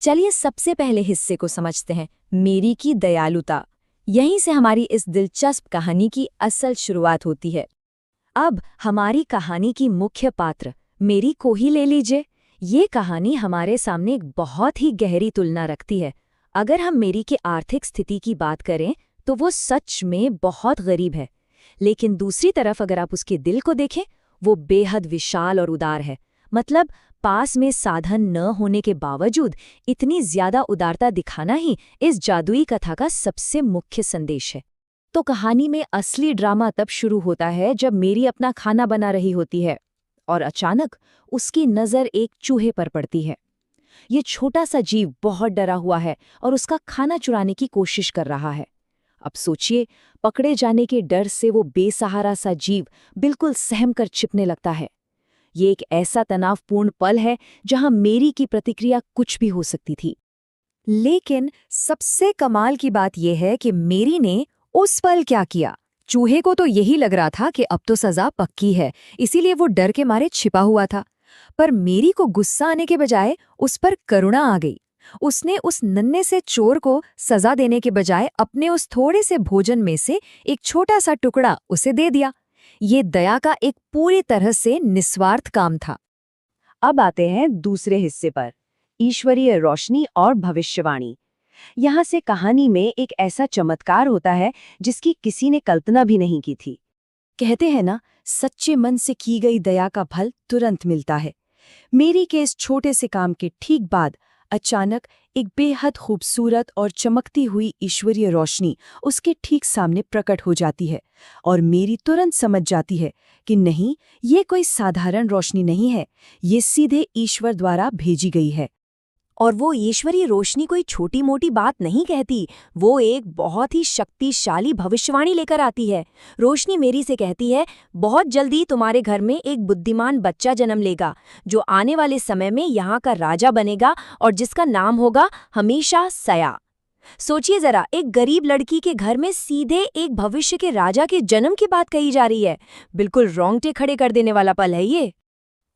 चलिए सबसे पहले हिस्से को समझते हैं, मेरी की दयालुता। यहीं से हमारी इस दिलचस्प कहानी की असल शुरुआत होती है। अब हमारी कहानी की मुख्य पात्र मेरी को ही ले लीजिए। ये कहानी हमारे सामने एक बहुत ही गहरी तुलना रखती है। अगर हम मेरी की आर्थिक स्थिति की बात करें तो वो सच में बहुत गरीब है, लेकिन दूसरी तरफ अगर आप उसके दिल को देखें, वो बेहद विशाल और उदार है। मतलब पास में साधन न होने के बावजूद इतनी ज्यादा उदारता दिखाना ही इस जादुई कथा का सबसे मुख्य संदेश है। तो कहानी में असली ड्रामा तब शुरू होता है जब मेरी अपना खाना बना रही होती है और अचानक उसकी नज़र एक चूहे पर पड़ती है। ये छोटा सा जीव बहुत डरा हुआ है और उसका खाना चुराने की कोशिश कर रहा है। अब सोचिए, पकड़े जाने के डर से वो बेसहारा सा जीव बिल्कुल सहम कर छिपने लगता है। ये एक ऐसा तनावपूर्ण पल है जहां मेरी की प्रतिक्रिया कुछ भी हो सकती थी। लेकिन सबसे कमाल की बात यह है कि मेरी ने उस पल क्या किया। चूहे को तो यही लग रहा था कि अब तो सजा पक्की है, इसीलिए वो डर के मारे छिपा हुआ था। पर मेरी को गुस्सा आने के बजाय उस पर करुणा आ गई। उसने उस नन्हे से चोर को सजा देने के बजाय अपने उस थोड़े से भोजन में से एक छोटा सा टुकड़ा उसे दे दिया। ये दया का एक पूरी तरह से निस्वार्थ काम था। अब आते हैं दूसरे हिस्से पर, ईश्वरीय रोशनी और भविष्यवाणी। यहाँ से कहानी में एक ऐसा चमत्कार होता है जिसकी किसी ने कल्पना भी नहीं की थी। कहते हैं ना, सच्चे मन से की गई दया का फल तुरंत मिलता है। मेरी के इस छोटे से काम के ठीक बाद अचानक एक बेहद खूबसूरत और चमकती हुई ईश्वरीय रोशनी उसके ठीक सामने प्रकट हो जाती है और मेरी तुरंत समझ जाती है कि नहीं, ये कोई साधारण रोशनी नहीं है, ये सीधे ईश्वर द्वारा भेजी गई है। और वो ईश्वरीय रोशनी कोई छोटी मोटी बात नहीं कहती, वो एक बहुत ही शक्तिशाली भविष्यवाणी लेकर आती है। रोशनी मेरी से कहती है, बहुत जल्दी तुम्हारे घर में एक बुद्धिमान बच्चा जन्म लेगा जो आने वाले समय में यहाँ का राजा बनेगा और जिसका नाम होगा हमेशा सया। सोचिए जरा, एक गरीब लड़की के घर में सीधे एक भविष्य के राजा के जन्म की बात कही जा रही है। बिल्कुल रोंगटे खड़े कर देने वाला पल है ये।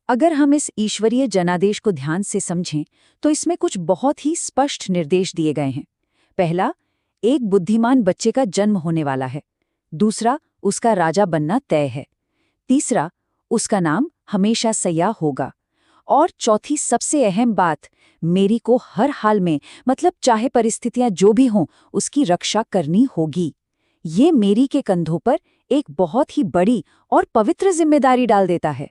अगर हम इस ईश्वरीय जनादेश को ध्यान से समझें तो इसमें कुछ बहुत ही स्पष्ट निर्देश दिए गए हैं। पहला, एक बुद्धिमान बच्चे का जन्म होने वाला है। दूसरा, उसका राजा बनना तय है। तीसरा, उसका नाम हमेशा सया होगा। और चौथी सबसे अहम बात, मेरी को हर हाल में, मतलब चाहे परिस्थितियां जो भी हों, उसकी रक्षा करनी होगी। ये मेरी के कंधों पर एक बहुत ही बड़ी और पवित्र जिम्मेदारी डाल देता है।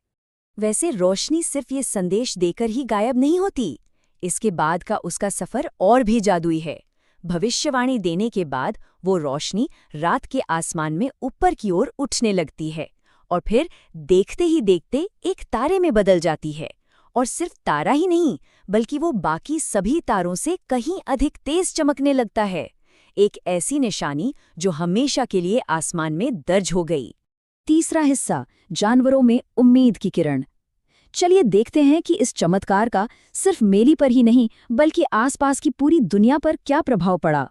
वैसे रोशनी सिर्फ ये संदेश देकर ही गायब नहीं होती। इसके बाद का उसका सफर और भी जादुई है। भविष्यवाणी देने के बाद वो रोशनी रात के आसमान में ऊपर की ओर उठने लगती है और फिर देखते ही देखते एक तारे में बदल जाती है। और सिर्फ तारा ही नहीं, बल्कि वो बाकी सभी तारों से कहीं अधिक तेज चमकने लगता है। एक ऐसी निशानी जो हमेशा के लिए आसमान में दर्ज हो गई। तीसरा हिस्सा, जानवरों में उम्मीद की किरण। चलिए देखते हैं कि इस चमत्कार का सिर्फ मेरी पर ही नहीं बल्कि आसपास की पूरी दुनिया पर क्या प्रभाव पड़ा।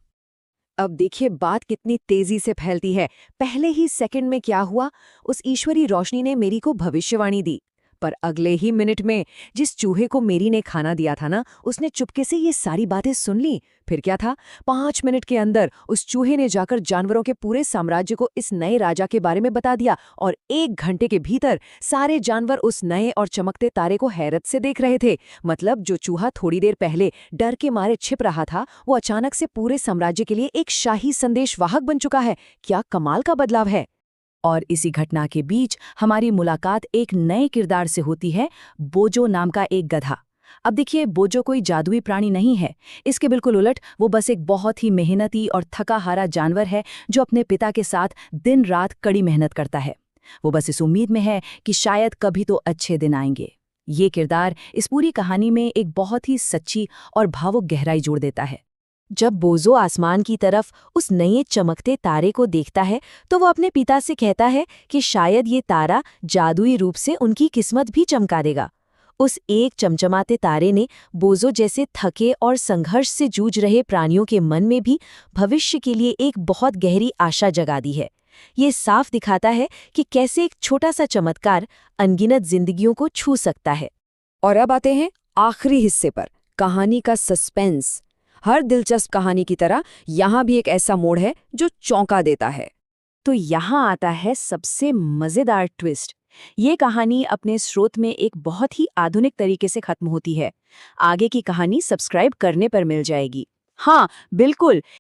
अब देखिए बात कितनी तेजी से फैलती है। पहले ही सेकंड में क्या हुआ, उस ईश्वरी रोशनी ने मेरी को भविष्यवाणी दी, पर अगले ही मिनट में जिस चूहे को मेरी ने खाना दिया था ना, उसने चुपके से ये सारी बातें सुन ली। फिर क्या था, 5 मिनट के अंदर उस चूहे ने जाकर जानवरों के पूरे साम्राज्य को इस नए राजा के बारे में बता दिया और 1 घंटे के भीतर सारे जानवर उस नए और चमकते तारे को हैरत से देख रहे थे। मतलब जो चूहा थोड़ी देर पहले डर के मारे छिप रहा था, वो अचानक से पूरे साम्राज्य के लिए एक शाही संदेशवाहक बन चुका है। क्या कमाल का बदलाव है। और इसी घटना के बीच हमारी मुलाकात एक नए किरदार से होती है, बोजो नाम का एक गधा। अब देखिए, बोजो कोई जादुई प्राणी नहीं है। इसके बिल्कुल उलट वो बस एक बहुत ही मेहनती और थका हारा जानवर है जो अपने पिता के साथ दिन रात कड़ी मेहनत करता है। वो बस इस उम्मीद में है कि शायद कभी तो अच्छे दिन आएंगे। ये किरदार इस पूरी कहानी में एक बहुत ही सच्ची और भावुक गहराई जोड़ देता है। जब बोजो आसमान की तरफ उस नए चमकते तारे को देखता है तो वो अपने पिता से कहता है कि शायद ये तारा जादुई रूप से उनकी किस्मत भी चमका देगा। उस एक चमचमाते तारे ने बोजो जैसे थके और संघर्ष से जूझ रहे प्राणियों के मन में भी भविष्य के लिए एक बहुत गहरी आशा जगा दी है। ये साफ दिखाता है कि कैसे एक छोटा सा चमत्कार अनगिनत जिंदगियों को छू सकता है। और अब आते हैं आखिरी हिस्से पर, कहानी का सस्पेंस। हर दिलचस्प कहानी की तरह यहाँ भी एक ऐसा मोड़ है जो चौंका देता है। तो यहाँ आता है सबसे मजेदार ट्विस्ट। ये कहानी अपने स्रोत में एक बहुत ही आधुनिक तरीके से खत्म होती है। आगे की कहानी सब्सक्राइब करने पर मिल जाएगी। हाँ, बिल्कुल,